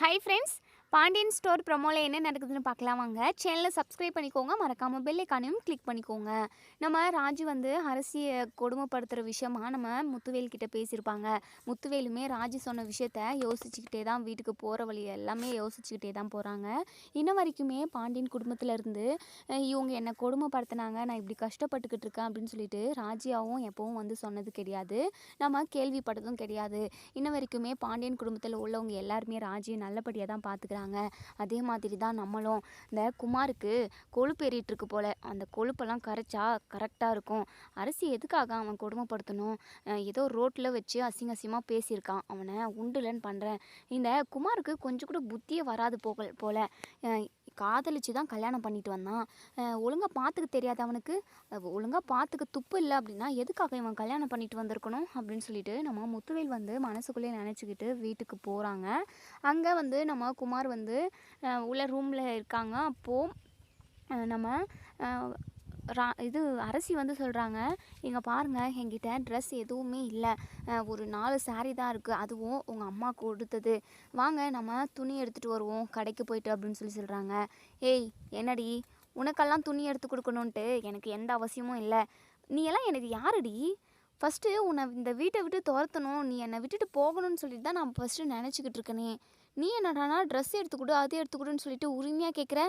Hi friends, Pandian store ப்ரோமோவில் என்ன நடக்குதுன்னு பார்க்கலாம் வாங்க. சேனலை சப்ஸ்கிரைப் பண்ணிக்கோங்க, மறக்காமல் பெல் ஐக்கானையும் கிளிக் பண்ணிக்கோங்க. நம்ம ராஜு வந்து அரசியை கொடுமைப்படுத்துகிற விஷயமா நம்ம முத்துவேல் கிட்ட பேசியிருப்பாங்க. முத்துவேலுமே ராஜு சொன்ன விஷயத்த யோசிச்சுக்கிட்டே தான் வீட்டுக்கு போகிற வழி எல்லாமே யோசிச்சுக்கிட்டே தான் போகிறாங்க. இன்ன வரைக்குமே பாண்டியன் குடும்பத்திலேருந்து இவங்க என்னை கொடுமைப்படுத்தினாங்க, நான் இப்படி கஷ்டப்பட்டுக்கிட்டு இருக்கேன் அப்படின்னு சொல்லிட்டு ராஜியாவும் எப்பவும் வந்து சொன்னது கிடையாது, நம்ம கேள்விப்பட்டதும் கிடையாது. இன்ன வரைக்குமே பாண்டியன் குடும்பத்தில் உள்ளவங்க எல்லாருமே ராஜியை நல்லபடியாக தான் பார்த்துக்கிறாங்க. அதே மாதிரி தான் நம்மளும். இந்த குமாருக்கு கொழுப்பு ஏறிட்டுருக்கு போல், அந்த கொழுப்பெல்லாம் கரைச்சா கரெக்டாக இருக்கும். அரசி எதுக்காக அவன் கொடுமைப்படுத்தணும்? ஏதோ ரோட்டில் வச்சு அசிங்கமாக பேசியிருக்கான், அவனை உண்டுலன்னு பண்ணுறேன். இந்த குமாருக்கு கொஞ்சம் கூட புத்தியே வராது போல். காதலிச்சு தான் கல்யாணம் பண்ணிட்டு வந்தான். ஒழுங்காக பார்த்துக்க தெரியாது அவனுக்கு. ஒழுங்காக பார்த்துக்க துப்பு இல்லை அப்படின்னா எதுக்காக இவன் கல்யாணம் பண்ணிட்டு வந்திருக்கணும் அப்படின்னு சொல்லிட்டு நம்ம முத்துவேல் வந்து மனசுக்குள்ளே நினச்சிக்கிட்டு வீட்டுக்கு போகிறாங்க. அங்கே வந்து நம்ம குமார் வந்து உள்ள ரூமில் இருக்காங்க. அப்போது நம்ம அரசி வந்து சொல்கிறாங்க, இங்கே பாருங்கள், என்கிட்ட ட்ரெஸ் எதுவுமே இல்லை, ஒரு 4 சாரீ தான் இருக்குது, அதுவும் உங்கள் அம்மா கொடுத்தது. வாங்க நம்ம துணி எடுத்துகிட்டு வருவோம் கடைக்கு போயிட்டு அப்படின்னு சொல்கிறாங்க. ஏய் என்னடி, உனக்கெல்லாம் துணி எடுத்து கொடுக்கணுன்ட்டு எனக்கு எந்த அவசியமும் இல்லை. நீ எல்லாம் எனக்கு யாருடி? ஃபஸ்ட்டு உன்னை இந்த வீட்டை விட்டு துரத்தணும், நீ என்னை விட்டுட்டு போகணும்னு சொல்லிட்டு தான் நான் ஃபஸ்ட்டு நினச்சிக்கிட்டு இருக்கனே. நீ என்னடானா ட்ரெஸ் எடுத்துக்கொடு அது எடுத்துக்கொடுன்னு சொல்லிட்டு உரிமையாக கேட்குற.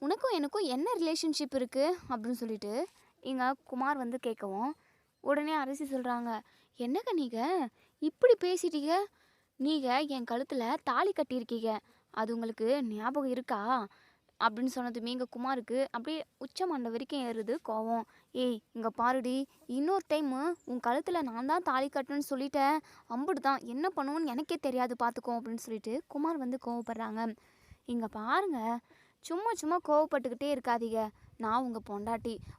உனக்கும் எனக்கும் என்ன ரிலேஷன்ஷிப் இருக்குது அப்படின்னு சொல்லிட்டு இங்கே குமார் வந்து கேட்கவும், உடனே அரசி சொல்கிறாங்க, என்னங்க நீங்கள் இப்படி பேசிட்டீங்க? நீங்கள் என் கழுத்தில் தாலி கட்டியிருக்கீங்க, அது உங்களுக்கு ஞாபகம் இருக்கா அப்படின்னு சொன்னதுமே இங்கே குமாருக்கு அப்படியே உச்சமண்டை வரைக்கும் ஏறுது கோவம். ஏய் இங்கே பாருடி, இன்னொரு டைமு உன் கழுத்தில் நான் தான் தாலி கட்டணுன்னு சொல்லிட்டேன், அம்புட்டு தான், என்ன பண்ணுவோன்னு எனக்கே தெரியாது பார்த்துக்கோ அப்படின்னு சொல்லிட்டு குமார் வந்து கோவப்படுறாங்க. இங்கே பாருங்கள், சும்மா கோவப்பட்டுக்கிட்டே இருக்காதீங்க. நான் உங்கள்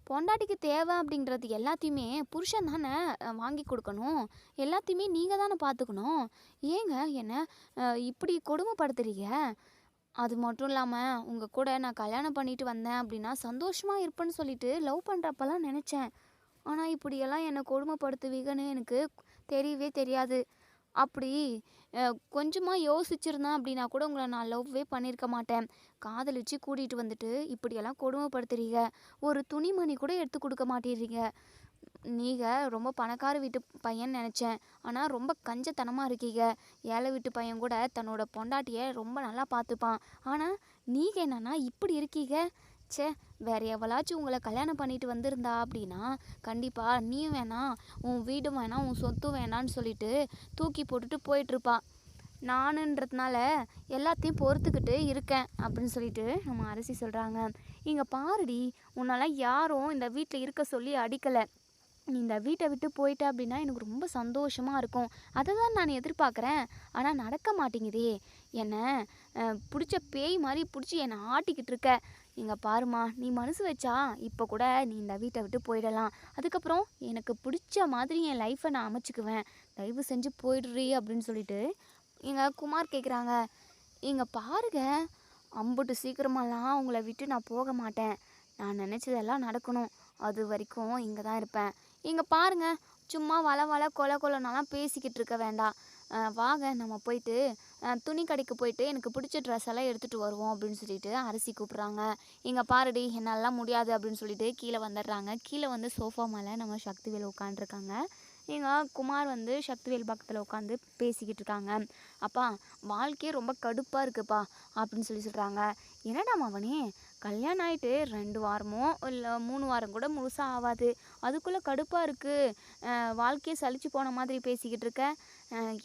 பொண்டாட்டிக்கு தேவை அப்படின்றது எல்லாத்தையுமே புருஷன் தானே வாங்கி கொடுக்கணும், எல்லாத்தையுமே நீங்கள் தானே பார்த்துக்கணும். ஏங்க என்ன இப்படி கொடுமைப்படுத்துறீங்க? அது மட்டும் இல்லாமல் உங்கள் கூட நான் கல்யாணம் பண்ணிட்டு வந்தேன் அப்படின்னா சந்தோஷமாக இருப்பேன்னு சொல்லிட்டு லவ் பண்ணுறப்பெல்லாம் நினச்சேன். ஆனால் இப்படியெல்லாம் என்னை கொடுமைப்படுத்துவீங்கன்னு எனக்கு தெரியவே தெரியாது. அப்படி கொஞ்சமாக யோசிச்சிருந்தேன் அப்படின்னா கூட உங்களை நான் லவ்வே பண்ணியிருக்க மாட்டேன். காதலிச்சு கூட்டிகிட்டு வந்துட்டு இப்படியெல்லாம் கொடுமைப்படுத்துறீங்க. ஒரு துணிமணி கூட எடுத்து கொடுக்க மாட்டேறீங்க. நீங்கள் ரொம்ப பணக்கார வீட்டு பையன் நினச்சேன், ஆனால் ரொம்ப கஞ்சத்தனமாக இருக்கீங்க. ஏழை வீட்டு பையன் கூட தன்னோட பொண்டாட்டியை ரொம்ப நல்லா பார்த்துப்பான், ஆனால் நீங்கள் என்னன்னா இப்படி இருக்கீங்க. ச்சே, வேறு எவளாச்சும் உங்களை கல்யாணம் பண்ணிட்டு வந்திருந்தா அப்படின்னா கண்டிப்பாக நீயும் வேணாம், உன் வீடும் வேணாம், உன் சொத்தும் வேணான்னு சொல்லிட்டு தூக்கி போட்டுட்டு போயிட்டுருப்பா. நானுன்றதுனால எல்லாத்தையும் பொறுத்துக்கிட்டு இருக்கேன் அப்படின்னு சொல்லிட்டு நம்ம அரசி சொல்கிறாங்க. இங்கே பாருடி, உன்னால் யாரும் இந்த வீட்டில் இருக்க சொல்லி அடிக்கலை. நீ இந்த வீட்டை விட்டு போயிட்ட அப்படின்னா எனக்கு ரொம்ப சந்தோஷமாக இருக்கும், அதை தான் நான் எதிர்பார்க்குறேன். ஆனால் நடக்க மாட்டேங்குதே. என்னை பிடிச்ச பேய் மாதிரி பிடிச்சி என்னை ஆட்டிக்கிட்டு இருக்க. இங்கே பாருமா, நீ மனசு வச்சா இப்போ கூட நீ இந்த வீட்டை விட்டு போயிடலாம். அதுக்கப்புறம் எனக்கு பிடிச்ச மாதிரி என் லைஃப்பை நான் அமைச்சிக்குவேன். தயவு செஞ்சு போயிடுறீ அப்படின்னு சொல்லிட்டு இங்கே குமார் கேட்குறாங்க. இங்கே பாருங்க, அம்புட்டு சீக்கிரமாலாம் உங்களை விட்டு நான் போக மாட்டேன். நான் நினச்சதெல்லாம் நடக்கணும், அது வரைக்கும் இங்கே தான் இருப்பேன். இங்கே பாருங்கள், சும்மா வள கொலனாலாம் பேசிக்கிட்டு இருக்க வேண்டாம். வாங்க நம்ம போயிட்டு துணி கடைக்கு போயிட்டு எனக்கு பிடிச்ச ட்ரெஸ் எல்லாம் எடுத்துகிட்டு வருவோம் அப்படின்னு சொல்லிட்டு அரசி கூப்பிட்றாங்க. இங்கே பாருடி, என்னாலாம் முடியாது அப்படின்னு சொல்லிட்டு கீழே வந்துடுறாங்க. கீழே வந்து சோஃபா மேலே நம்ம சக்திவேல் உட்காண்ட்ருக்காங்க. எங்கள் குமார் வந்து சக்திவேல் பக்கத்தில் உட்காந்து பேசிக்கிட்டு இருக்காங்க. அப்பா, வாழ்க்கையே ரொம்ப கடுப்பாக இருக்குப்பா அப்படின்னு சொல்கிறாங்க. என்னடா அவனே, கல்யாணம் ஆகிட்டு 2 வாரமோ இல்லை 3 வாரம் கூட முழுசாக ஆகாது, அதுக்குள்ளே கடுப்பாக இருக்குது, வாழ்க்கையை சலிச்சு போன மாதிரி பேசிக்கிட்டு இருக்க.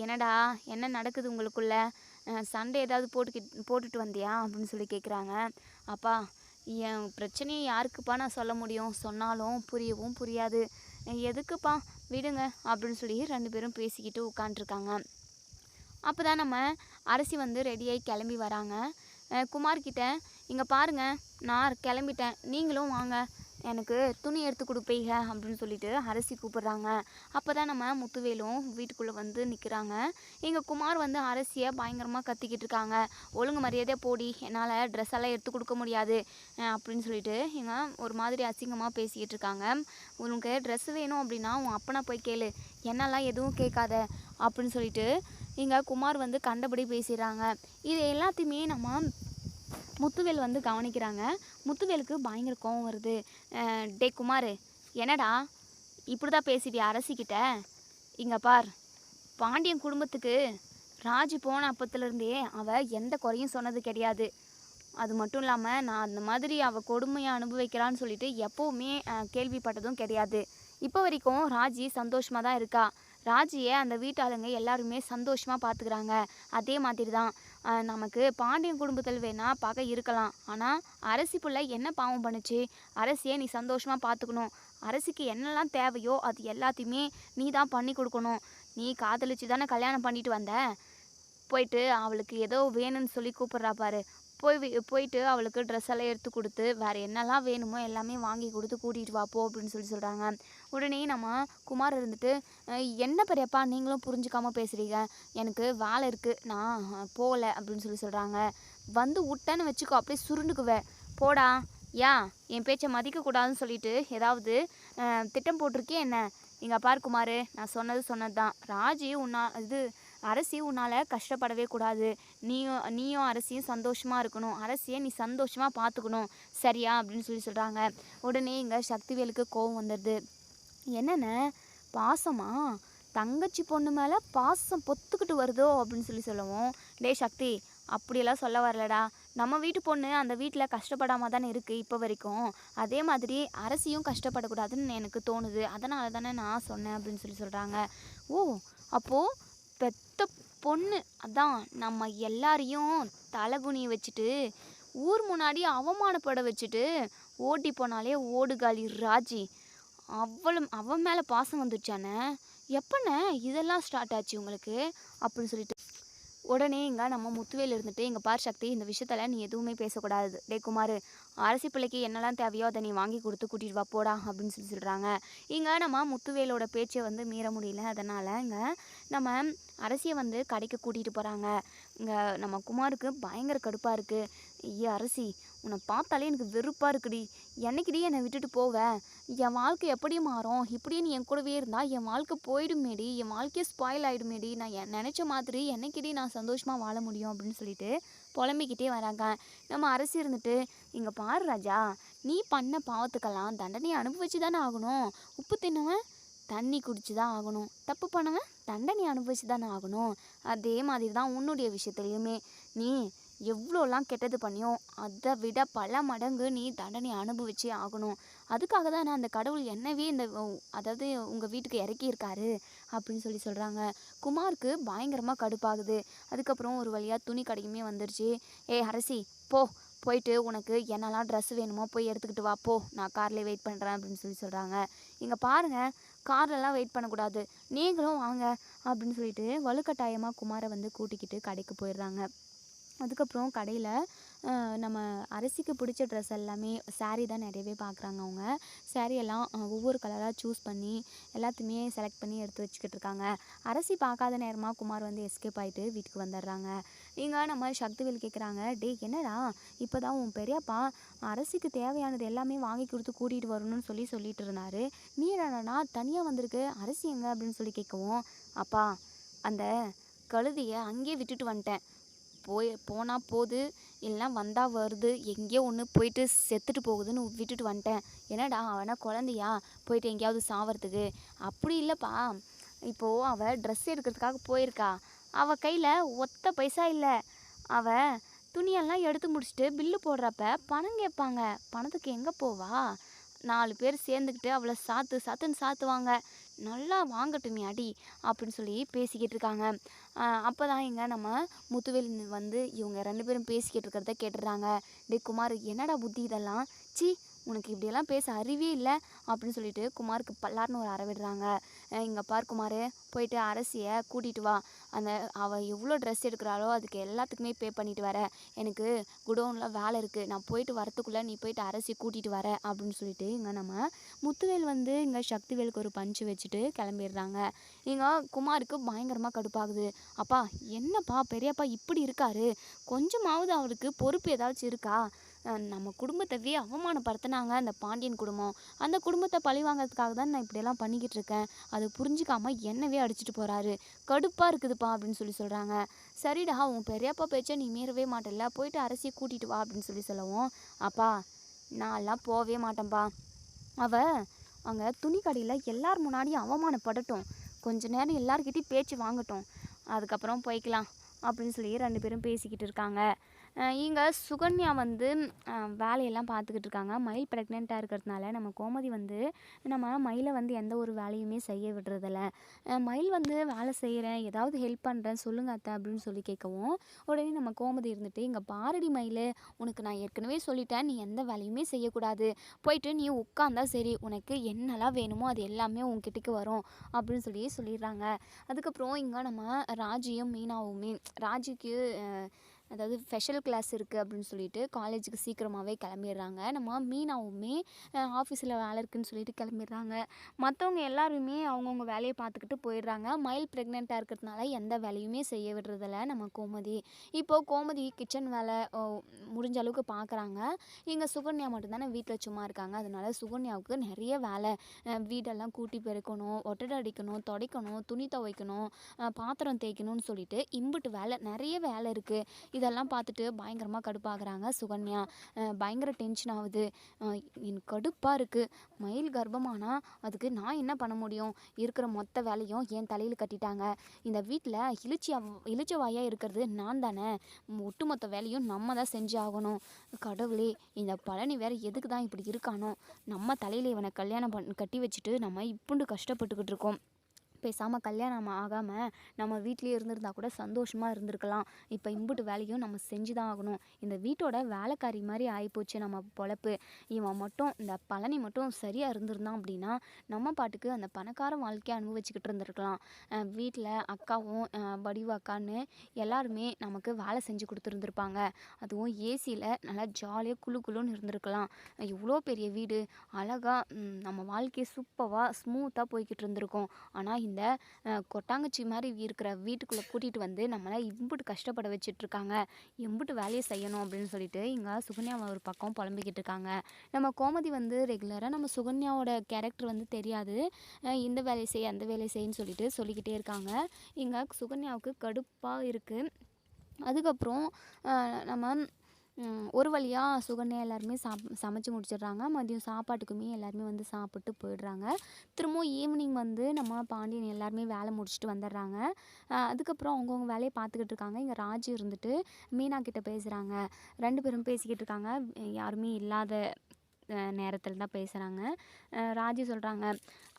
என்னடா, என்ன நடக்குது உங்களுக்குள்ள? சண்டை ஏதாவது போட்டுட்டு வந்தியா அப்படின்னு சொல்லி கேட்குறாங்க. அப்பா, என் பிரச்சனையை யாருக்குப்பா நான் சொல்ல முடியும்? சொன்னாலும் புரியவும் புரியாது. எதுக்குப்பா, விடுங்க அப்படின்னு சொல்லி 2 பேரும் பேசிக்கிட்டு உட்காண்ட்ருக்காங்க. அப்போ தான் நம்ம அரசி வந்து ரெடியாகி கிளம்பி வராங்க. குமார்கிட்ட, இங்கே பாருங்கள், நான் கிளம்பிட்டேன், நீங்களும் வாங்க, எனக்கு துணி எடுத்து கொடுப்பீங்க அப்படின்னு சொல்லிட்டு அரசி கூப்பிட்றாங்க. அப்போ தான் நம்ம முத்துவேலும் வீட்டுக்குள்ளே வந்து நிற்கிறாங்க. எங்கள் குமார் வந்து அரசியை பயங்கரமாக கத்திக்கிட்டு இருக்காங்க. ஒழுங்கு மரியாதையாக போடி, என்னால் ட்ரெஸ் எல்லாம் எடுத்து கொடுக்க முடியாது அப்படின்னு சொல்லிட்டு இங்கே ஒரு மாதிரி அசிங்கமாக பேசிக்கிட்டு இருக்காங்க. உனக்கு ட்ரெஸ் வேணும் அப்படின்னா உன் அப்பனை போய் கேளு, என்னெல்லாம் எதுவும் கேட்காத அப்படின்னு சொல்லிட்டு இங்கே குமார் வந்து கண்டபடி பேசிடுறாங்க. இது எல்லாத்தையுமே நம்ம முத்துவேல் வந்து கவனிக்கிறாங்க. முத்துவேலுக்கு பயங்கர கோவம் வருது. டே குமார், என்னடா இப்படி தான் பேசிட்டியா அரசிக்கிட்ட? இங்கே பார், பாண்டியன் குடும்பத்துக்கு ராஜி போன அப்பத்துலேருந்தே அவள் எந்த குறையும் சொன்னது கிடையாது. அது மட்டும் இல்லாமல் நான் அந்த மாதிரி அவள் கொடுமையை அனுபவிக்கிறான்னு சொல்லிட்டு எப்போவுமே கேள்விப்பட்டதும் கிடையாது. இப்போ வரைக்கும் ராஜி சந்தோஷமாக தான் இருக்கா. ராஜியை அந்த வீட்டாளுங்க எல்லாருமே சந்தோஷமாக பார்த்துக்கிறாங்க. அதே மாதிரி தான் நமக்கு பாண்டியன் குடும்பத்தில் வேணால் பகை இருக்கலாம். ஆனால் அரசி பிள்ளை என்ன பாவம் பண்ணுச்சு? அரசியை நீ சந்தோஷமாக பார்த்துக்கணும். அரசிக்கு என்னெல்லாம் தேவையோ அது எல்லாத்தையுமே நீ தான் பண்ணி கொடுக்கணும். நீ காதலிச்சு தானே கல்யாணம் பண்ணிட்டு வந்த. போயிட்டு அவளுக்கு ஏதோ வேணும்னு சொல்லி கூப்பிட்றா பாரு. போயிட்டு அவளுக்கு ட்ரெஸ் எல்லாம் எடுத்து கொடுத்து வேறு என்னெல்லாம் வேணுமோ எல்லாமே வாங்கி கொடுத்து கூட்டிகிட்டு வாப்போ அப்படின்னு சொல்கிறாங்க. உடனே நம்ம குமார் இருந்துட்டு, என்ன பெரியப்பா நீங்களும் புரிஞ்சுக்காமல் பேசுகிறீங்க, எனக்கு வேலை இருக்குது, நான் போகலை அப்படின்னு சொல்கிறாங்க. வந்து விட்டேன்னு வச்சுக்கோ, அப்படியே சுருண்டுக்குவேன், போடா. ஏன் என் பேச்சை மதிக்கக்கூடாதுன்னு சொல்லிட்டு ஏதாவது திட்டம் போட்டிருக்கே என்ன? இங்கே பார் குமார், நான் சொன்னது தான். ராஜி அரசி உன்னால் கஷ்டப்படவே கூடாது. நீயும் அரசியும் சந்தோஷமாக இருக்கணும். அரசியை நீ சந்தோஷமாக பார்த்துக்கணும், சரியா அப்படின்னு சொல்கிறாங்க. உடனே இங்கே சக்திவேலுக்கு கோவம் வந்துடுது. என்னென்ன பாசமா? தங்கச்சி பொண்ணு மேலே பாசம் பொத்துக்கிட்டு வருதோ அப்படின்னு சொல்லவும், டே சக்தி, அப்படியெல்லாம் சொல்ல வரலடா. நம்ம வீட்டு பொண்ணு அந்த வீட்டில் கஷ்டப்படாமல் தானே இருக்குது இப்போ வரைக்கும். அதே மாதிரி அரசியும் கஷ்டப்படக்கூடாதுன்னு எனக்கு தோணுது. அதனால தானே நான் சொன்னேன் அப்படின்னு சொல்கிறாங்க. ஓ, அப்போது பெத்த பொண்ணு அதான் நம்ம எல்லாரையும் தலைகுனி வச்சுட்டு ஊர் முன்னாடி அவமானப்பட வச்சுட்டு ஓட்டி போனாலே ஓடுகாலி ராஜி, அவன் மேலே பாசம் வந்துச்சானே? எப்பண்ணே இதெல்லாம் ஸ்டார்ட் ஆச்சு உங்களுக்கு அப்படின்னு சொல்லிட்டு உடனே இங்கே நம்ம முத்துவேல் இருந்துட்டு, இங்கே பார் சக்தி, இந்த விஷயத்தில் நீ எதுவுமே பேசக்கூடாது. டே குமார், அரசி பிள்ளைக்கு என்னெல்லாம் தேவையோ அதை நீ வாங்கி கொடுத்து கூட்டிகிட்டு வா போடா அப்படின்னு சொல்கிறாங்க. இங்கே நம்ம முத்துவேலோட பேச்சை வந்து மீற முடியல. அதனால் இங்கே நம்ம அரசியை வந்து கடைக்கு கூட்டிகிட்டு போகிறாங்க. இங்கே நம்ம குமாருக்கு பயங்கர கடுப்பாக இருக்குது. ஐயா அரசி, உன்னை பார்த்தாலே எனக்கு வெறுப்பாக இருக்குடி. என்னைக்கிடி என்னை விட்டுட்டு போவேன்? என் வாழ்க்கை எப்படி மாறும்? இப்படியே நீ என் கூடவே இருந்தால் என் வாழ்க்கை போயிடுமேடி, என் வாழ்க்கையே ஸ்பாயில் ஆகிடுமேடி. நான் நினச்ச மாதிரி என்னைக்கிடி நான் சந்தோஷமாக வாழ முடியும் அப்படின்னு சொல்லிட்டு புலம்பிக்கிட்டே வராங்க. நம்ம அரசி இருந்துட்டு, இங்கே பாரு ராஜா, நீ பண்ண பாவத்துக்கெல்லாம் தண்டனையை அனுபவிச்சு தானே ஆகணும். உப்பு தின்னவன் தண்ணி குடிச்சு தான் ஆகணும். தப்பு பண்ணவன் தண்டனை அனுபவிச்சு தானே ஆகணும். அதே மாதிரி தான் உன்னுடைய விஷயத்துலையுமே நீ எவ்வளோலாம் கெட்டது பண்ணியோ அதை விட பல மடங்கு நீ தண்டனை அனுபவிச்சே ஆகணும். அதுக்காக தான் நான் அந்த கடவுள் என்னவே அதாவது உங்கள் வீட்டுக்கு இறக்கியிருக்காரு அப்படின்னு சொல்கிறாங்க. குமாருக்கு பயங்கரமாக கடுப்பாகுது. அதுக்கப்புறம் ஒரு வழியாக துணி கடைக்குமே வந்துருச்சு. அரசி, போயிட்டு உனக்கு என்னெல்லாம் ட்ரெஸ் வேணுமோ போய் எடுத்துக்கிட்டு வா போ, நான் கார்லேயே வெயிட் பண்ணுறேன் அப்படின்னு சொல்கிறாங்க. இங்கே பாருங்கள், கார்லலாம் வெயிட் பண்ணக்கூடாது, நீங்களும் வாங்க அப்படின்னு சொல்லிட்டு வலுக்கட்டாயமாக குமாரை வந்து கூட்டிக்கிட்டு கடைக்கு போயிடுறாங்க. அதுக்கப்புறம் கடையில் நம்ம அரசிக்கு பிடிச்ச ட்ரெஸ் எல்லாமே சாரீ தான் நிறையவே பார்க்குறாங்க. அவங்க சாரியெல்லாம் ஒவ்வொரு கலராக சூஸ் பண்ணி எல்லாத்தையுமே செலக்ட் பண்ணி எடுத்து வச்சுக்கிட்டு இருக்காங்க. அரசி பார்க்காத நேரமாக குமார் வந்து எஸ்கேப் ஆகிட்டு வீட்டுக்கு வந்துடுறாங்க. இங்கே நம்ம சக்திவேல் கேட்குறாங்க, டே என்னடா இப்போ தான் உன் பெரியப்பா அரசிக்கு தேவையானது எல்லாமே வாங்கி கொடுத்து கூட்டிகிட்டு வரணும்னு சொல்லிட்டு இருந்தாரு, நீ என்னடா தனியாக வந்திருக்கு, அரசி எங்க அப்படின்னு சொல்லி கேட்கவும், அப்பா அந்த கழுதியை அங்கேயே விட்டுட்டு வந்துட்டேன், போனால் போகுது, இல்லைனா வந்தால் வருது, எங்கேயோ ஒன்று போயிட்டு செத்துட்டு போகுதுன்னு விட்டுட்டு வந்துட்டேன். என்னடா அவனா குழந்தையா போயிட்டு எங்கேயாவது சாவறதுக்கு? அப்படி இல்லைப்பா, இப்போது அவள் ட்ரெஸ் எடுக்கிறதுக்காக போயிருக்கா, அவள் கையில் ஒத்த பைசா இல்லை. அவள் துணியெல்லாம் எடுத்து முடிச்சுட்டு பில்லு போடுறப்ப பணம் கேட்பாங்க, பணத்துக்கு எங்கே போவா? 4 பேர் சேர்ந்துக்கிட்டு அவளை சாத்துன்னு சாத்துவாங்க, நல்லா வாங்கட்டுமே அடி அப்படின்னு சொல்லி பேசிக்கிட்டு இருக்காங்க. அப்போ தான் இங்கே நம்ம முத்துவேல் வந்து இவங்க 2 பேரும் பேசிக்கிட்டு இருக்கிறத கேட்டுடுறாங்க. டே குமார், என்னடா புத்தி இதெல்லாம், சி உனக்கு இப்படியெல்லாம் பேச அறிவே இல்லை அப்படின்னு சொல்லிட்டு குமாருக்கு பல்லார்னு ஒரு அறவிடுறாங்க. இங்கே பார் குமார், போயிட்டு அரசியை கூட்டிகிட்டு வா, அவள் எவ்வளோ ட்ரெஸ் எடுக்கிறாளோ அதுக்கு எல்லாத்துக்குமே பே பண்ணிட்டு வர, எனக்கு குடோனில் வேலை இருக்குது, நான் போயிட்டு வரத்துக்குள்ளே நீ போயிட்டு அரசியை கூட்டிகிட்டு வர அப்படின்னு சொல்லிட்டு இங்கே நம்ம முத்துவேல் வந்து இங்கே சக்திவேலுக்கு ஒரு பஞ்சு வச்சுட்டு கிளம்பிடுறாங்க. இங்கே குமாருக்கு பயங்கரமாக கடுப்பாகுது. அப்பா என்னப்பா பெரியப்பா இப்படி இருக்காரு, கொஞ்சமாவது அவருக்கு பொறுப்பு ஏதாச்சும் இருக்கா? நம்ம குடும்பத்தவே அவமானப்படுத்தினாங்க அந்த பாண்டியன் குடும்பம். அந்த குடும்பத்தை பழி வாங்கிறதுக்காக தான் நான் இப்படியெல்லாம் பண்ணிக்கிட்டு இருக்கேன். அது புரிஞ்சுக்காம என்னவே அடிச்சிட்டு போறாரு. கடுப்பா இருக்குதுப்பா அப்படின்னு சொல்றாங்க. சரிடா, உன் பெரியப்பா பேச்சை நீ மீறவே மாட்டல்ல, போயிட்டு அரசியை கூட்டிட்டு வா அப்படின்னு சொல்லவும், அப்பா நான்லாம் போவே மாட்டேன்ப்பா. அவ அங்கே துணி கடையில் எல்லார் முன்னாடியும் அவமானப்படட்டும், கொஞ்ச நேரம் எல்லார்கிட்டையும் பேச்சு வாங்கட்டும், அதுக்கப்புறம் போய்க்கலாம் அப்படின்னு சொல்லி 2 பேரும் பேசிக்கிட்டு இருக்காங்க. இங்கே சுகன்யா வந்து வேலையெல்லாம் பார்த்துக்கிட்டு இருக்காங்க. மயில் ப்ரெக்னெண்ட்டாக இருக்கிறதுனால நம்ம கோமதி வந்து நம்ம மயிலை வந்து எந்த ஒரு வேலையுமே செய்ய விடுறதில்ல. மயில் வந்து வேலை செய்கிறேன், ஏதாவது ஹெல்ப் பண்ணுறேன் சொல்லுங்க அத்தை அப்படின்னு சொல்லி கேட்கவும், உடனே நம்ம கோமதி இருந்துட்டு, இங்கே பாரடி மயில், உனக்கு நான் ஏற்கனவே சொல்லிட்டேன், நீ எந்த வேலையுமே செய்யக்கூடாது, போயிட்டு நீ உட்காந்தா சரி, உனக்கு என்னெல்லாம் வேணுமோ அது எல்லாமே உன்கிட்டக்கு வரும் அப்படின்னு சொல்லிடுறாங்க. அதுக்கப்புறம் இங்கே நம்ம ராஜியும் மீனாவுமே, ராஜிக்கு அதாவது ஸ்பெஷல் கிளாஸ் இருக்குது அப்படின்னு சொல்லிட்டு காலேஜுக்கு சீக்கிரமாகவே கிளம்பிடுறாங்க. நம்ம மீனாவுமே ஆஃபீஸில் வேலை இருக்குதுன்னு சொல்லிட்டு கிளம்பிடுறாங்க. மற்றவங்க எல்லாருமே அவங்கவுங்க வேலையை பார்த்துக்கிட்டு போயிடுறாங்க. மயில் ப்ரெக்னெண்ட்டாக இருக்கிறதுனால எந்த வேலையுமே செய்ய விடுறதில்ல நம்ம கோமதி. இப்போது கோமதி கிச்சன் வேலை முடிஞ்ச அளவுக்கு பார்க்குறாங்க. இங்கே சுகன்யா மட்டும்தானே வீட்டில் சும்மா இருக்காங்க. அதனால சுகன்யாவுக்கு நிறைய வேலை, வீடெல்லாம் கூட்டி பெருக்கணும், ஒட்டடை அடிக்கணும், துடைக்கணும், துணி துவைக்கணும், பாத்திரம் தேய்க்கணும்னு சொல்லிட்டு இம்புட்டு வேலை, நிறைய வேலை இருக்குது. இதெல்லாம் பார்த்துட்டு பயங்கரமாக கடுப்பாகிறாங்க சுகன்யா. பயங்கர டென்ஷன் ஆகுது. எனக்கு கடுப்பாக இருக்குது. மயில் கர்ப்பமானா அதுக்கு நான் என்ன பண்ண முடியும்? இருக்கிற மொத்த வேலையும் என் தலையில் கட்டிட்டாங்க. இந்த வீட்டில் இளிச்சவாயாக இருக்கிறது நான் தானே. ஒட்டுமொத்த வேலையும் நம்ம தான் செஞ்சு ஆகணும். கடவுளே, இந்த பழனி வேற எதுக்கு தான் இப்படி இருக்கானோ? நம்ம தலையில் இவனை கல்யாணம் கட்டி வச்சுட்டு நம்ம இப்புண்டு கஷ்டப்பட்டுக்கிட்டு இருக்கோம். பேசாமல் கல்யாணம் ஆகாமல் நம்ம வீட்லேயே இருந்திருந்தா கூட சந்தோஷமாக இருந்திருக்கலாம். இப்போ இம்புட்டு வேலையும் நம்ம செஞ்சு தான் ஆகணும். இந்த வீட்டோட வேலைக்காரி மாதிரி ஆகிப்போச்சு நம்ம பொழப்பு. இவன் மட்டும், இந்த பழனி மட்டும் சரியாக இருந்திருந்தான் அப்படின்னா நம்ம பாட்டுக்கு அந்த பணக்கார வாழ்க்கையை அனுபவிச்சுக்கிட்டு இருந்திருக்கலாம். வீட்டில் அக்காவும் வடிவு அக்கான்னு எல்லாருமே நமக்கு வேலை செஞ்சு கொடுத்துருந்துருப்பாங்க. அதுவும் ஏசியில் நல்லா ஜாலியாக குழு குழுன்னு இருந்திருக்கலாம். இவ்வளோ பெரிய வீடு அழகாக நம்ம வாழ்க்கையை சூப்பராக ஸ்மூத்தாக போய்கிட்டு இருந்திருக்கோம். ஆனால் இந்த கொட்டாங்குச்சி மாதிரி இருக்கிற வீட்டுக்குள்ளே கூட்டிகிட்டு வந்து நம்மளை இம்புட்டு கஷ்டப்பட வச்சிட்ருக்காங்க. எம்புட்டு வேலையை செய்யணும் அப்படின்னு சொல்லிட்டு இங்கே சுகன்யாவை ஒரு பக்கம் புலம்பிக்கிட்டு இருக்காங்க. நம்ம கோமதி வந்து ரெகுலராக நம்ம சுகன்யாவோட கேரக்டர் வந்து தெரியாது. இந்த வேலையை செய் அந்த வேலையை செய்ன்னு சொல்லிக்கிட்டே இருக்காங்க. இங்கே சுகன்யாவுக்கு கடுப்பாக இருக்குது. அதுக்கப்புறம் நம்ம ஒரு வழியாக சுகன்யா எல்லாருமே சமைச்சு முடிச்சிடுறாங்க. மதியம் சாப்பாட்டுக்குமே எல்லாருமே வந்து சாப்பிட்டு போயிடுறாங்க. திரும்பவும் ஈவினிங் வந்து நம்ம பாண்டியன் எல்லாருமே வேலை முடிச்சுட்டு வந்துடுறாங்க. அதுக்கப்புறம் அவங்கவுங்க வேலையை பார்த்துக்கிட்டு இருக்காங்க. இங்கே ராஜு இருந்துட்டு மீனா கிட்ட பேசுகிறாங்க. 2 பேரும் பேசிக்கிட்டு இருக்காங்க. யாருமே இல்லாத நேரத்தில் தான் பேசுகிறாங்க. ராஜி சொல்கிறாங்க,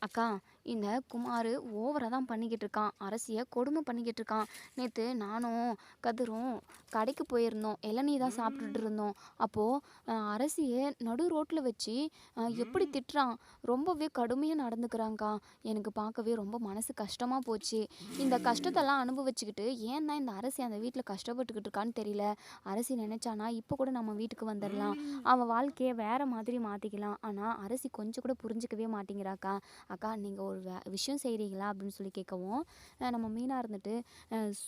அக்கா இந்த குமார் ஓவராக தான் பண்ணிக்கிட்டு இருக்கான், அரசியை கொடுமை பண்ணிக்கிட்டு இருக்கான். நேற்று நானும் கதிரும் கடைக்கு போயிருந்தோம், இளநீ தான் சாப்பிட்டுட்டு இருந்தோம். அப்போது அரசியை நடு ரோட்டில் வச்சு எப்படி திட்டுறான், ரொம்பவே கடுமையாக நடந்துக்கிறாங்க்கா. எனக்கு பார்க்கவே ரொம்ப மனசு கஷ்டமாக போச்சு. இந்த கஷ்டத்தெல்லாம் அனுபவிச்சுக்கிட்டு ஏன் தான் இந்த அரசி அந்த வீட்டில் கஷ்டப்பட்டுக்கிட்டு இருக்கான்னு தெரியல. அரசி நினச்சானா இப்போ கூட நம்ம வீட்டுக்கு வந்துடலாம், அவன் வாழ்க்கையை வேறு மாதிரி மாற்றிக்கலாம். ஆனால் அரசி கொஞ்சம் கூட புரிஞ்சிக்கவே மாட்டேங்கிறாக்கா. அக்கா நீங்கள் ஒரு விஷயம் செய்கிறீங்களா அப்படின்னு சொல்லி கேட்கவும், நம்ம மீனா இருந்துட்டு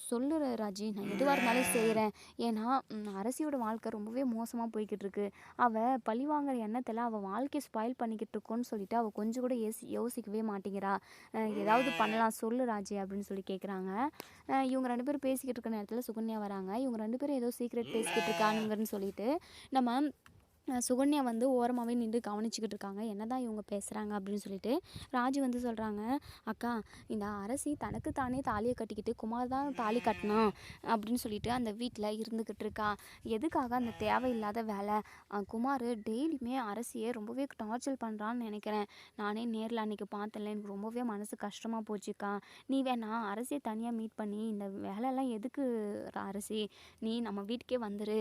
சொல்லுற ராஜி, நான் எதுவாக இருந்தாலும் செய்கிறேன். ஏன்னா அரசியோட வாழ்க்கை ரொம்பவே மோசமாக போய்கிட்டு இருக்கு. அவள் பழி வாங்குற எண்ணத்தில் அவள் வாழ்க்கையை ஸ்பாயில் பண்ணிக்கிட்டு இருக்கோன்னு சொல்லிட்டு அவள் கொஞ்சம் கூட யோசிக்கவே மாட்டேங்கிறா. ஏதாவது பண்ணலாம் சொல்லு ராஜி அப்படின்னு சொல்லி கேட்குறாங்க. இவங்க 2 பேரும் பேசிக்கிட்டு இருக்க நேரத்தில் சுகன்யா வராங்க. இவங்க 2 பேரும் ஏதோ சீக்ரெட் பேசிக்கிட்டு இருக்கானுங்கன்னு சொல்லிட்டு நம்ம சுகன்யா வந்து ஓரமாகவே நின்று கவனிச்சிக்கிட்டு இருக்காங்க. என்ன தான் இவங்க பேசுகிறாங்க அப்படின்னு சொல்லிட்டு ராஜு வந்து சொல்கிறாங்க, அக்கா இந்த அரசி தனக்கு தானே தாலியை கட்டிக்கிட்டு குமார் தான் தாலி கட்டினான் அப்படின்னு சொல்லிட்டு அந்த வீட்டில் இருந்துக்கிட்டு இருக்கா. எதுக்காக அந்த தேவையில்லாத வேலை? குமார் டெய்லியுமே அரசியை ரொம்பவே டார்ச்சர் பண்ணுறான்னு நினைக்கிறேன். நானே நேரில் அன்றைக்கி பார்த்தேன்ல, எனக்கு ரொம்பவே மனசு கஷ்டமாக போச்சுக்கா. நீ வேணா அரசியை தனியாக மீட் பண்ணி இந்த வேலையெல்லாம் எதுக்கு அரசி, நீ நம்ம வீட்டுக்கே வந்துரு,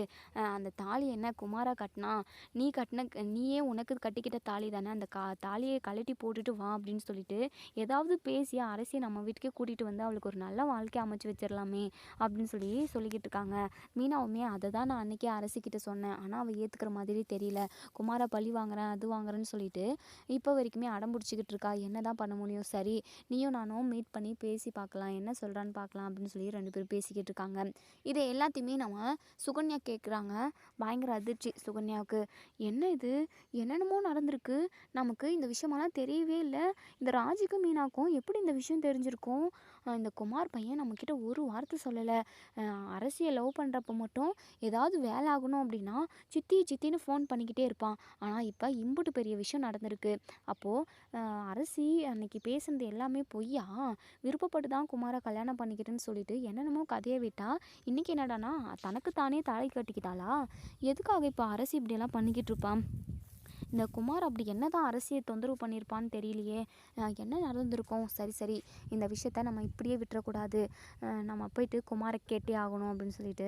அந்த தாலி என்ன குமாரா கட்டினா, நீயே உனக்கு கட்டிக்கிட்ட தாலி தானே, அந்த தாலியை கழட்டி போட்டுட்டு வா அப்படின்னு சொல்லிட்டு ஏதாவது பேசி அரசியை நம்ம வீட்டுக்கே கூட்டிகிட்டு வந்து அவளுக்கு ஒரு நல்ல வாழ்க்கை அமைச்சு வச்சிடலாமே அப்படின்னு சொல்லிக்கிட்டு இருக்காங்க. மீனாவுமே அதை தான் நான் அன்றைக்கே அரசிக்கிட்ட சொன்னேன். ஆனால் அவள் ஏற்றுக்கிற மாதிரி தெரியல. குமாரை பழி வாங்குறேன் அது வாங்குறேன்னு சொல்லிட்டு இப்போ வரைக்குமே அடம் பிடிச்சிக்கிட்டு இருக்கா. என்ன தான் பண்ண முடியும்? சரி, நீயும் நானும் மீட் பண்ணி பேசி பார்க்கலாம், என்ன சொல்கிறான்னு பார்க்கலாம் அப்படின்னு சொல்லி 2 பேரும் பேசிக்கிட்டு இருக்காங்க. இதை எல்லாத்தையுமே நம்ம சுகன்யா கேட்குறாங்க. பயங்கர அதிர்ச்சி சுகன்யாவுக்கு. என்ன இது, என்னென்னமோ நடந்திருக்கு, நமக்கு இந்த விஷயமெல்லாம் தெரியவே இல்லை. இந்த ராஜிக்கும் மீனாக்கும் எப்படி இந்த விஷயம் தெரிஞ்சிருக்கும்? இந்த குமார் பையன் நம்மக்கிட்ட ஒரு வார்த்தை சொல்லலை. அரசியை லவ் பண்ணுறப்ப மட்டும் ஏதாவது வேலை ஆகணும் அப்படின்னா சித்தி சித்தின்னு ஃபோன் பண்ணிக்கிட்டே இருப்பான். ஆனால் இப்போ இம்புட்டு பெரிய விஷயம் நடந்திருக்கு. அப்போது அரசி அன்னைக்கு பேசுனது எல்லாமே பொய்யா? விருப்பப்பட்டு தான் குமாரை கல்யாணம் பண்ணிக்கிட்டேன்னு சொல்லிட்டு என்னென்னமோ கதையை விட்டா, இன்றைக்கி என்னடானா தனக்கு தானே தாலி கட்டிக்கிட்டாளா? எதுக்காக இப்போ அரசி இப்படியெல்லாம் பண்ணிக்கிட்டு இருப்பான்? இந்த குமார் அப்படி என்ன தான் அரசியை தொந்தரவு பண்ணியிருப்பான்னு தெரியலையே. என்ன நடந்திருக்கும்? சரி, இந்த விஷயத்த நம்ம இப்படியே விட்டுறக்கூடாது. நம்ம போயிட்டு குமாரை கேட்டே ஆகணும் அப்படின்னு சொல்லிட்டு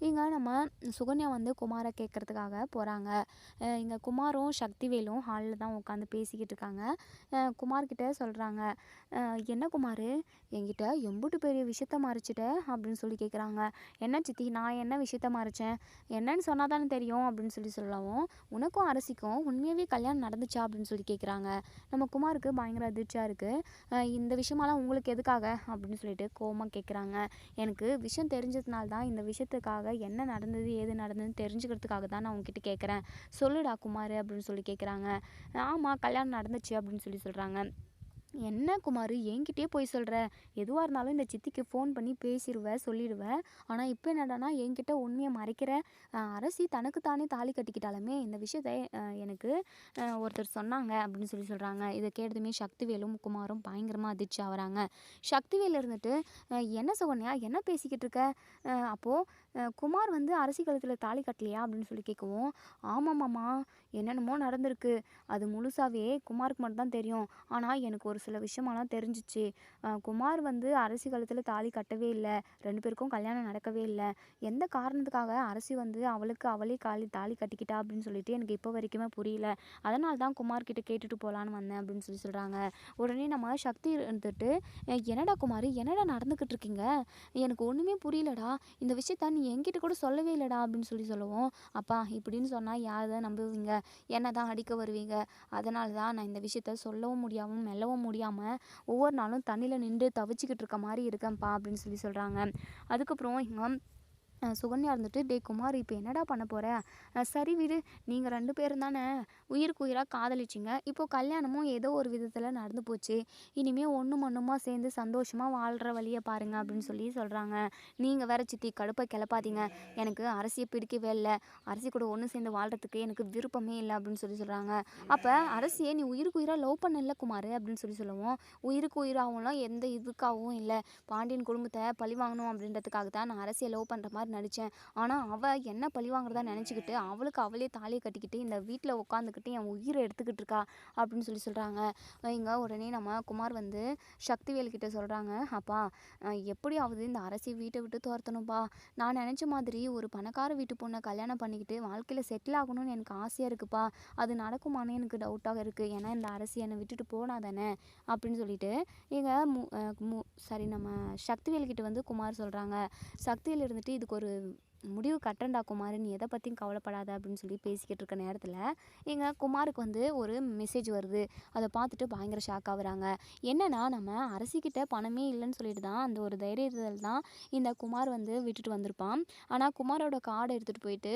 இங்கே நம்ம சுகன்யா வந்து குமாரை கேட்குறதுக்காக போகிறாங்க. இங்கே குமாரும் சக்திவேலும் ஹாலில் தான் உட்காந்து பேசிக்கிட்டு இருக்காங்க. குமார்கிட்ட சொல்கிறாங்க, என்ன குமார், என்கிட்ட எம்புட்டு பெரிய விஷயத்த மறைச்சிட்ட அப்படின்னு சொல்லி கேட்குறாங்க. என்ன சித்தி, நான் என்ன விஷயத்த மறைச்சேன்? என்னன்னு சொன்னால் தானே தெரியும் அப்படின்னு சொல்லவும், உனக்கும் அரசிக்கும் உண்மையாகவே கல்யாணம் நடந்துச்சா அப்படின்னு சொல்லி கேட்குறாங்க. நம்ம குமாருக்கு பயங்கர அதிர்ச்சியாக இருக்குது. இந்த விஷயமெல்லாம் உங்களுக்கு எதுக்காக அப்படின்னு சொல்லிட்டு கோவமாக கேட்குறாங்க. எனக்கு விஷயம் தெரிஞ்சதுனால தான், இந்த விஷயத்துக்காக என்ன நடந்தது ஏது நடந்ததுன்னு தெரிஞ்சுக்கிறதுக்காக தான் நான் உங்ககிட்ட கேட்குறேன். சொல்லுடா குமார் அப்படின்னு சொல்லி கேட்குறாங்க. ஆமாம், கல்யாணம் நடந்துச்சு அப்படின்னு சொல்கிறாங்க. என்ன குமார், என்கிட்டயே போய் சொல்கிற? எதுவாக இருந்தாலும் இந்த சித்திக்கு ஃபோன் பண்ணி சொல்லிடுவேன். ஆனால் இப்போ என்னடானா என்கிட்ட உண்மையை மறைக்கிற? அரசி தனக்கு தானே தாலி கட்டிக்கிட்டாலுமே இந்த விஷயத்த எனக்கு ஒருத்தர் சொன்னாங்க அப்படின்னு சொல்கிறாங்க. இதை கேட்டதுமே சக்திவேலும் குமாரும் பயங்கரமாக அதிர்ச்சி ஆகுறாங்க. சக்திவேல் இருந்துட்டு, என்ன சுகன்யா, என்ன பேசிக்கிட்டு இருக்க? அப்போது குமார் வந்து அரசி கழுத்தில் தாலி கட்டலையா அப்படின்னு சொல்லி கேட்கவும், ஆமாம்மாம்மா, என்னென்னமோ நடந்திருக்கு. அது முழுசாவே குமாருக்கு மட்டும்தான் தெரியும். ஆனால் எனக்கு ஒரு சில விஷயமெல்லாம் தெரிஞ்சிச்சு. குமார் வந்து அரசி கழுத்தில் தாலி கட்டவே இல்லை. 2 பேருக்கும் கல்யாணம் நடக்கவே இல்லை. எந்த காரணத்துக்காக அரசி வந்து அவளே தாலி கட்டிக்கிட்டா அப்படின்னு சொல்லிட்டு எனக்கு இப்போ வரைக்குமே புரியல. அதனால தான் குமார்கிட்ட கேட்டுட்டு போகலான்னு வந்தேன் அப்படின்னு சொல்கிறாங்க. உடனே நம்ம சக்தி இருந்துட்டு, என்னடா குமார், என்னடா நடந்துக்கிட்டு இருக்கீங்க? எனக்கு ஒன்றுமே புரியலடா. இந்த விஷயத்த நீ என்கிட்ட கூட சொல்லவே இல்லைடா அப்படின்னு சொல்லவும், அப்பா இப்படின்னு சொன்னால் யார் தான் நம்புவீங்க? என்ன தான் அடிக்க வருவீங்க. அதனால தான் நான் இந்த விஷயத்த சொல்லவும் முடியாமல் மெல்லவும் முடியாமல் ஒவ்வொரு நாளும் தண்ணியில் நின்று தவிச்சிக்கிட்டு இருக்க மாதிரி இருக்கேன்ப்பா அப்படின்னு சொல்கிறாங்க. அதுக்கப்புறம் இங்கே சுகன்யா இருந்துட்டு, டே குமார், இப்போ என்னடா பண்ண போகிற? சரி விடு, நீங்கள் 2 பேரும் தானே உயிருக்கு உயிராக காதலிச்சிங்க. இப்போது கல்யாணமும் ஏதோ ஒரு விதத்தில் நடந்து போச்சு. இனிமேல் ஒன்றும் ஒன்றுமா சேர்ந்து சந்தோஷமாக வாழ்கிற வழியை பாருங்கள் அப்படின்னு சொல்கிறாங்க. நீங்கள் வேற சித்தி கடுப்பை கிளப்பாதீங்க. எனக்கு அரசியை பிடிக்கவே இல்லை. அரசி கூட ஒன்று சேர்ந்து வாழ்கிறதுக்கு எனக்கு விருப்பமே இல்லை அப்படின்னு சொல்கிறாங்க. அப்போ அரசியை நீ உயிருக்கு உயிராக லவ் பண்ணல குமார் அப்படின்னு சொல்லவும், உயிருக்கு உயிராகவும்லாம் எந்த இதுக்காகவும் இல்லை. பாண்டியன் குடும்பத்தை பழி வாங்கணும் அப்படின்றதுக்காக தான் நான் அரசியை லவ் பண்ணுற மாதிரி நடித்தேன். ஆனால் அவள் என்ன பழி வாங்குறதா நினச்சிக்கிட்டு அவளுக்கு அவளே தாலியை கட்டிக்கிட்டு இந்த வீட்டில் உட்காந்துக்கிட்டு என் உயிரை எடுத்துக்கிட்டு இருக்கா அப்படின்னு சொல்கிறாங்க. இங்கே உடனே நம்ம குமார் வந்து சக்திவேல்கிட்ட சொல்கிறாங்க, அப்பா எப்படியாவது இந்த அரசி வீட்டை விட்டு துரத்தணும்ப்பா. நான் நினச்ச மாதிரி ஒரு பணக்கார வீட்டு பொண்ணை கல்யாணம் பண்ணிக்கிட்டு வாழ்க்கையில் செட்டில் ஆகணும்னு எனக்கு ஆசையாக இருக்குப்பா. அது நடக்குமானே எனக்கு டவுட்டாக இருக்குது. ஏன்னா இந்த அரசி என்னை விட்டுட்டு போனா தானே அப்படின்னு சொல்லிட்டு இங்கே நம்ம சக்திவேல்கிட்ட வந்து குமார் சொல்கிறாங்க. சக்திவேல் இருந்துட்டு, இதுக்கு ஒரு முடிவு கட்டண்டா குமார், நீ எதை பற்றியும் கவலைப்படாத அப்படின்னு சொல்லி பேசிக்கிட்டு இருக்க நேரத்தில் எங்கள் குமாருக்கு வந்து ஒரு மெசேஜ் வருது. அதை பார்த்துட்டு பயங்கர ஷாக் ஆகுறாங்க. என்னன்னா, நம்ம அரசிக்கிட்ட பணமே இல்லைன்னு சொல்லிட்டு தான் அந்த ஒரு தைரியத்தில் தான் இந்த குமார் வந்து விட்டுட்டு வந்திருப்பான். ஆனால் குமாரோட கார்டை எடுத்துகிட்டு போயிட்டு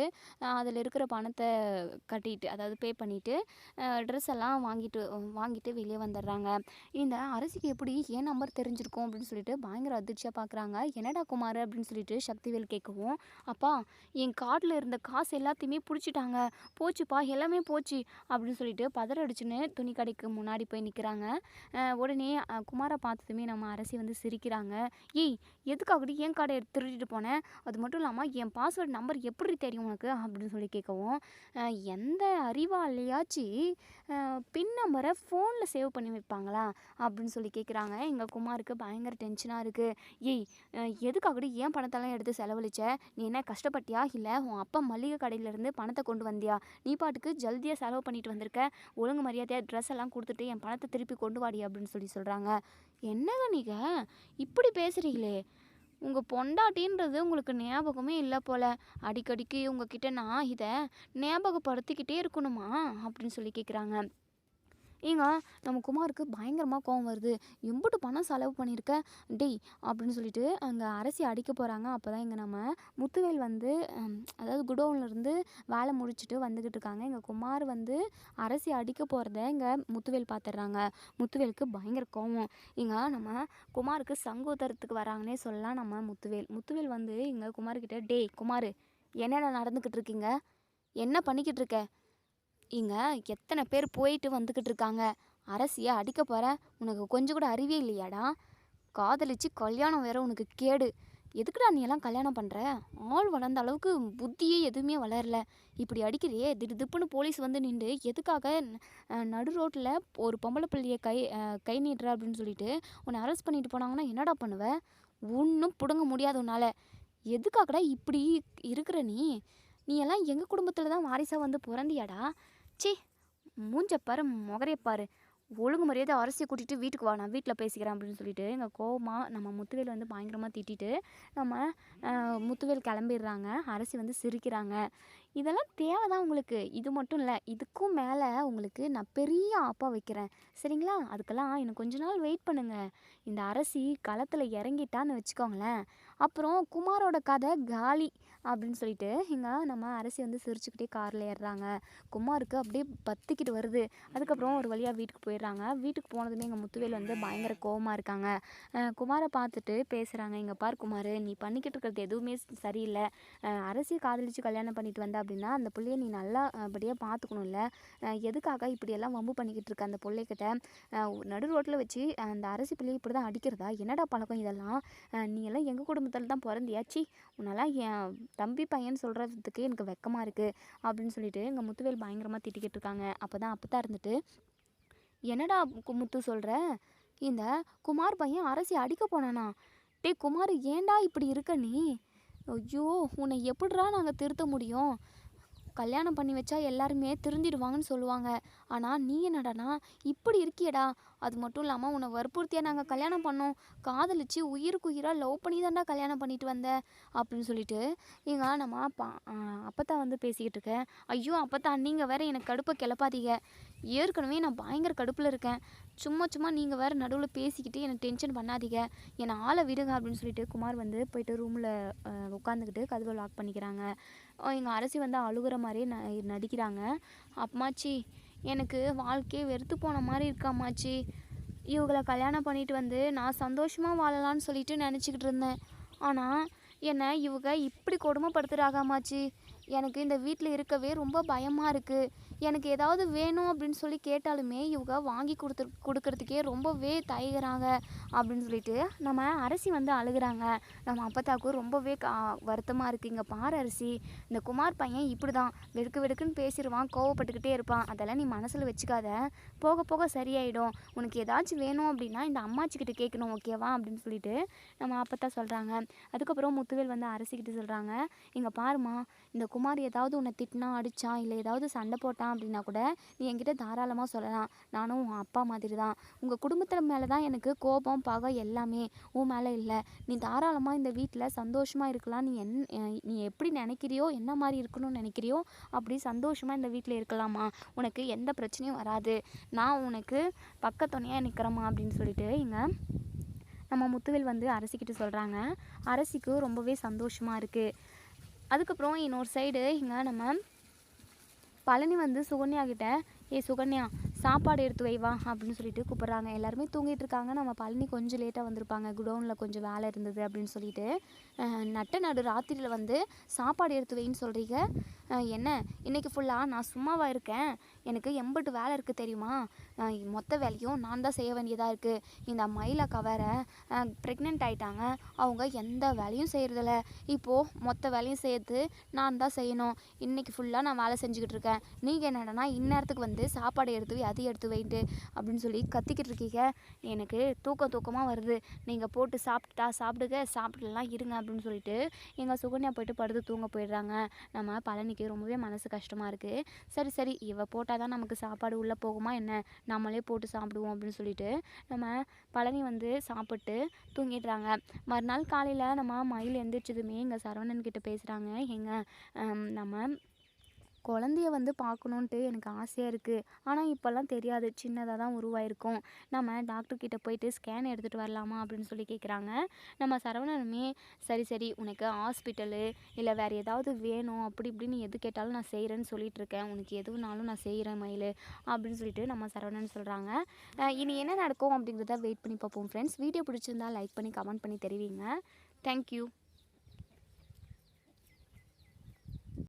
அதில் இருக்கிற பணத்தை கட்டிட்டு, அதாவது பே பண்ணிவிட்டு ட்ரெஸ் எல்லாம் வாங்கிட்டு வெளியே வந்துடுறாங்க. இந்த அரசிக்கு எப்படி என் நம்பர் தெரிஞ்சிருக்கும் அப்படின்னு சொல்லிட்டு பயங்கர அதிர்ச்சியாக பார்க்குறாங்க. என்னடா குமார் அப்படின்னு சொல்லிட்டு சக்திவேல் கேட்கவும், அப்பா என் கார்டில் இருந்த காசு எல்லாத்தையுமே பிடிச்சிட்டாங்க, போச்சுப்பா, எல்லாமே போச்சு அப்படின்னு சொல்லிட்டு பதறடிச்சுன்னு துணி கடைக்கு முன்னாடி போய் நிற்கிறாங்க. உடனே குமாரை பார்த்ததுமே நம்ம அரசி வந்து சிரிக்கிறாங்க. ஏய், எதுக்காகடி என் கார்டை திருடிட்டு போனேன்? அது மட்டும் இல்லாமல் என் பாஸ்வேர்டு நம்பர் எப்படி தெரியும் உனக்கு அப்படின்னு சொல்லி கேட்கவும், எந்த அறிவாளியாச்சு பின் நம்பரை ஃபோனில் சேவ் பண்ணி வைப்பாங்களா அப்படின்னு சொல்லி கேட்குறாங்க. எங்கள் குமாருக்கு பயங்கர டென்ஷனாக இருக்குது. ஏய், எதுக்காகடி ஏன் பணத்தெல்லாம் எடுத்து செலவழிச்ச? நீ என்ன கஷ்டப்பட்டியா, இல்லை உன் அப்பா மளிகை கடையிலேருந்து பணத்தை கொண்டு வந்தியா? நீ பாட்டுக்கு ஜல்தியாக செலவு பண்ணிட்டு வந்திருக்க. ஒழுங்கு மரியாதையாக ட்ரெஸ் எல்லாம் கொடுத்துட்டு என் பணத்தை திருப்பி கொண்டு வாடி அப்படின்னு சொல்கிறாங்க. என்னங்க நீங்கள் இப்படி பேசுகிறீங்களே? உங்கள் பொண்டாட்டின்றது உங்களுக்கு ஞாபகமே இல்லை போல். அடிக்கடிக்கு உங்ககிட்ட நான் இதை ஞாபகப்படுத்திக்கிட்டே இருக்கணுமா அப்படின்னு கேட்குறாங்க. ஏங்க நம்ம குமாருக்கு பயங்கரமாக கோவம் வருது. எம்புட்டு பணம் செலவு பண்ணியிருக்க டேய் அப்படின்னு சொல்லிட்டு அங்கே அரசி அடிக்க போகிறாங்க. அப்போ தான் இங்கே நம்ம முத்துவேல் வந்து அதாவது குடோன்லேருந்து வேலை முடிச்சுட்டு வந்துக்கிட்டு இருக்காங்க. எங்கள் குமார் வந்து அரசி அடிக்க போகிறத இங்கே முத்துவேல் பார்த்துட்றாங்க. முத்துவேலுக்கு பயங்கர கோவம். இங்கே நம்ம குமாருக்கு சங்கூத்தரத்துக்கு வராங்கன்னே சொல்லலாம். நம்ம முத்துவேல் வந்து இங்கே குமார்கிட்ட டேய் குமார் என்னென்ன நடந்துக்கிட்டு இருக்கீங்க, என்ன பண்ணிக்கிட்டு இருக்க, இங்கே எத்தனை பேர் போயிட்டு வந்துக்கிட்டு இருக்காங்க, அரசியை அடிக்க போகிற, உனக்கு கொஞ்சம் கூட அறிவே இல்லையாடா? காதலிச்சு கல்யாணம் வேற உனக்கு கேடு. எதுக்குடா நீ எல்லாம் கல்யாணம் பண்ணுற? ஆள் வளர்ந்த அளவுக்கு புத்தியே எதுவுமே வளரல. இப்படி அடிக்கிறியே, திடுப்புன்னு போலீஸ் வந்து நின்று எதுக்காக நடு ரோட்டில் ஒரு பொம்பளை பிள்ளையை கை நீட்டுற அப்படின்னு சொல்லிட்டு உன்னை அரெஸ்ட் பண்ணிட்டு போனாங்கன்னா என்னடா பண்ணுவ? ஒன்றும் பிடுங்க முடியாது உன்னால். எதுக்காகடா இப்படி இருக்கிற நீ? நீ எல்லாம் எங்கள் குடும்பத்தில் தான் வாரிசாக வந்து பிறந்தியாடா? சி மூஞ்சப்பாரு முகரையப்பாரு. ஒழுங்கு மரியாதை அரசியை கூட்டிகிட்டு வீட்டுக்கு வா, நான் வீட்டில் பேசிக்கிறேன் அப்படின்னு சொல்லிட்டு எங்கள் கோவமாக நம்ம முத்துவேல் வந்து பயங்கரமாக திட்டிட்டு நம்ம முத்துவேல் கிளம்பிடுறாங்க. அரசி வந்து சிரிக்கிறாங்க. இதெல்லாம் தேவைதான் உங்களுக்கு. இது மட்டும் இல்லை, இதுக்கும் மேலே உங்களுக்கு நான் பெரிய ஆப்பா வைக்கிறேன் சரிங்களா? அதுக்கெல்லாம் இன்னும் கொஞ்ச நாள் வெயிட் பண்ணுங்கள். இந்த அரசி களத்தில் இறங்கிட்டான்னு வச்சுக்கோங்களேன், அப்புறம் குமாரோட கதை காலி அப்படின்னு சொல்லிட்டு இங்கே நம்ம அரசி வந்து சிரிச்சுக்கிட்டே காரில் ஏறுறாங்க. குமாருக்கு அப்படியே பத்திக்கிட்டு வருது. அதுக்கப்புறம் ஒரு வழியாக வீட்டுக்கு போயிடுறாங்க. வீட்டுக்கு போனதுமே எங்கள் முத்துவேல் வந்து பயங்கர கோவமாக இருக்காங்க. குமாரை பார்த்துட்டு பேசுகிறாங்க. இங்கே பார் குமார், நீ பண்ணிக்கிட்டு இருக்கிறது எதுவுமே சரியில்லை. அரசியை காதலிச்சு கல்யாணம் பண்ணிட்டு வந்த அப்படின்னா அந்த பிள்ளைய நீ நல்லா படியாக பார்த்துக்கணும்ல. எதுக்காக இப்படியெல்லாம் வம்பு பண்ணிக்கிட்டு இருக்க அந்த பிள்ளைகிட்ட? நடு ரோட்டில் வச்சு அந்த அரசி பிள்ளையை இப்படி தான் அடிக்கிறதா? என்னடா பழக்கம் இதெல்லாம்? நீ எல்லாம் எங்கள் குடும்பத்தில் தான் பிறந்தியாச்சி. உன்னெல்லாம் என் தம்பி பையன் சொல்கிறதுக்கு எனக்கு வெக்கமாக இருக்குது அப்படின்னு சொல்லிட்டு எங்கள் முத்துவேல் பயங்கரமாக திட்டிக்கிட்டு இருக்காங்க. அப்போ தான் இருந்துட்டு என்னடா முத்து சொல்கிற? இந்த குமார் பையன் அரசி அடிக்க போனானா? டே குமார், ஏண்டா இப்படி இருக்க நீ? ஐயோ, உன்னை எப்படிடா நாங்கள் திருத்த முடியும்? கல்யாணம் பண்ணி வச்சா எல்லாருமே திருந்திடுவாங்கன்னு சொல்லுவாங்க. ஆனால் நீ என்னடானா இப்படி இருக்கியடா? அது மட்டும் இல்லாமல் உன்னை வற்புறுத்தியாக நாங்கள் கல்யாணம் பண்ணோம். காதலிச்சு உயிருக்கு உயிராக லவ் பண்ணி தான்டா கல்யாணம் பண்ணிட்டு வந்த அப்படின்னு சொல்லிட்டு இங்கே நம்ம அப்பத்தா வந்து பேசிக்கிட்டு இருக்கேன். ஐயோ அப்பத்தா, நீங்கள் வேற எனக்கு கடுப்பை கிளப்பாதீங்க. ஏற்கனவே நான் பயங்கர கடுப்பில் இருக்கேன். சும்மா நீங்கள் வேறு நடுவில் பேசிக்கிட்டு எனக்கு டென்ஷன் பண்ணாதீங்க, என்னை ஆளை விடுங்க அப்படின்னு சொல்லிட்டு குமார் வந்து போய்ட்டு ரூமில் உட்காந்துக்கிட்டு கதவை லாக் பண்ணிக்கிறாங்க. எங்கள் அரசி வந்து அழுகிற மாதிரியே நடிக்கிறாங்க. அம்மாச்சி, எனக்கு வாழ்க்கையே வெறுத்து போன மாதிரி இருக்காம்மாச்சி. இவங்களை கல்யாணம் பண்ணிட்டு வந்து நான் சந்தோஷமாக வாழலான்னு சொல்லிட்டு நினச்சிக்கிட்டு இருந்தேன். ஆனால் என்னை இவங்க இப்படி கொடுமைப்படுத்துகிறாகாமாச்சி. எனக்கு இந்த வீட்டில் இருக்கவே ரொம்ப பயமாக இருக்குது. எனக்கு ஏதாவது வேணும் அப்படின்னு சொல்லி கேட்டாலுமே இவங்க வாங்கி கொடுக்கறதுக்கே ரொம்பவே தயங்குறாங்க அப்படின்னு சொல்லிட்டு நம்ம அரசி வந்து அழுகிறாங்க. நம்ம அப்பத்தாவுக்கு ரொம்பவே வருத்தமாக இருக்குது. இங்கே பாரு அரசி, இந்த குமார் பையன் இப்படி தான் வெடுக்குன்னு பேசிடுவான், கோவப்பட்டுக்கிட்டே இருப்பான். அதெல்லாம் நீ மனசில் வச்சுக்காத, போக போக சரியாயிடும். உனக்கு ஏதாச்சும் வேணும் அப்படின்னா இந்த அம்மாச்சிக்கிட்ட கேட்கணும், ஓகேவா அப்படின்னு சொல்லிட்டு நம்ம அப்பத்தா சொல்கிறாங்க. அதுக்கப்புறம் முத்துவேல் வந்து அரசிக்கிட்ட சொல்கிறாங்க, இங்கே பாருமா, இந்த குமார் ஏதாவது உன்னை திட்டினா அடித்தான் இல்லை ஏதாவது சண்டை போட்டான் அப்படின்னா கூட நீ என்கிட்ட தாராளமாக சொல்லலாம். நானும் உன் அப்பா மாதிரி தான். உங்கள் குடும்பத்தில் மேலே தான் எனக்கு கோபம் பகை எல்லாமே, உன் மேலே இல்லை. நீ தாராளமாக இந்த வீட்டில் சந்தோஷமாக இருக்கலாம். நீ எப்படி நினைக்கிறியோ, என்ன மாதிரி இருக்கணும்னு நினைக்கிறியோ அப்படி சந்தோஷமாக இந்த வீட்டில் இருக்கலாமா. உனக்கு எந்த பிரச்சனையும் வராது. நான் உனக்கு பக்கத்துணையாக நிற்கிறேம்மா அப்படின்னு சொல்லிட்டு இங்கே நம்ம முத்துவேல் வந்து அரசிக்கிட்ட சொல்கிறாங்க. அரசிக்கு ரொம்பவே சந்தோஷமாக இருக்குது. அதுக்கப்புறம் இன்னொரு சைடு இங்கே நம்ம பழனி வந்து சுகன்யா கிட்ட, சுகன்யா சாப்பாடு எடுத்து வைவா அப்படின்னு சொல்லிட்டு கூப்பிட்றாங்க. எல்லாருமே தூங்கிட்டு இருக்காங்க. நம்ம பழனி கொஞ்சம் லேட்டாக வந்திருப்பாங்க, குடோனில் கொஞ்சம் வேலை இருந்தது அப்படின்னு சொல்லிட்டு நடு ராத்திரியில் வந்து சாப்பாடு எடுத்து வைன்னு சொல்கிறீங்க. என்ன இன்னைக்கு ஃபுல்லாக நான் சும்மாவாக இருக்கேன், எனக்கு எம்பிட்டு வேலை இருக்குது தெரியுமா, மொத்த வேலையும் நான் தான் செய்ய வேண்டியதாக இருக்குது. இந்த மயிலக்கா வேற ப்ரெக்னென்ட் ஆயிட்டாங்க, அவங்க எந்த வேலையும் செய்கிறதில்ல. இப்போது மொத்த வேலையும் சேர்த்து நான் தான் செய்யணும். இன்றைக்கி ஃபுல்லாக நான் வேலை செஞ்சுக்கிட்டு இருக்கேன். நீங்கள் என்னடனா இந்நேரத்துக்கு வந்து சாப்பாடு எடுத்து வை, அது எடுத்து வைட்டு அப்படின்னு சொல்லி கத்திக்கிட்டு இருக்கீங்க. எனக்கு தூக்கமாக வருது, நீங்கள் போட்டு சாப்பிடுங்க, சாப்பிட்டுலாம் இருங்க அப்படின்னு சொல்லிட்டு எங்கள் சுகன்யா போயிட்டு படுத்து தூங்க போயிடுறாங்க. நம்ம பழனிக்கு ரொம்பவே மனசு கஷ்டமாக இருக்குது. சரி இவ போட்டால் தான் நமக்கு சாப்பாடு உள்ளே போகுமா என்ன, நம்மளே போட்டு சாப்பிடுவோம் அப்படின்னு சொல்லிட்டு நம்ம பழனி வந்து சாப்பிட்டு தூங்கிடுறாங்க. மறுநாள் காலையில் நம்ம மயில் எந்திரிச்சதுமே எங்கள் சரவணன் கிட்ட பேசுகிறாங்க. நம்ம குழந்தைய வந்து பார்க்கணுன்ட்டு எனக்கு ஆசையாக இருக்குது, ஆனால் இப்போல்லாம் தெரியாது, சின்னதாக தான் உருவாயிருக்கும். நம்ம டாக்டர்கிட்ட போயிட்டு ஸ்கேன் எடுத்துகிட்டு வரலாமா அப்படின்னு சொல்லி கேட்குறாங்க. நம்ம சரவணனுமே சரி உனக்கு ஹாஸ்பிட்டலு இல்லை வேறு ஏதாவது வேணும் அப்படி இப்படின்னு எது கேட்டாலும் நான் செய்கிறேன்னு சொல்லிட்டு இருக்கேன், உனக்கு எதுனாலும் நான் செய்கிறேன் மயில் அப்படின்னு சொல்லிட்டு நம்ம சரவணன் சொல்கிறாங்க. இனி என்ன நடக்கும் அப்படிங்கிறத வெயிட் பண்ணி பார்ப்போம் ஃப்ரெண்ட்ஸ். வீடியோ பிடிச்சிருந்தா லைக் பண்ணி கமெண்ட் பண்ணி தெரிவிங்க. தேங்க்யூ.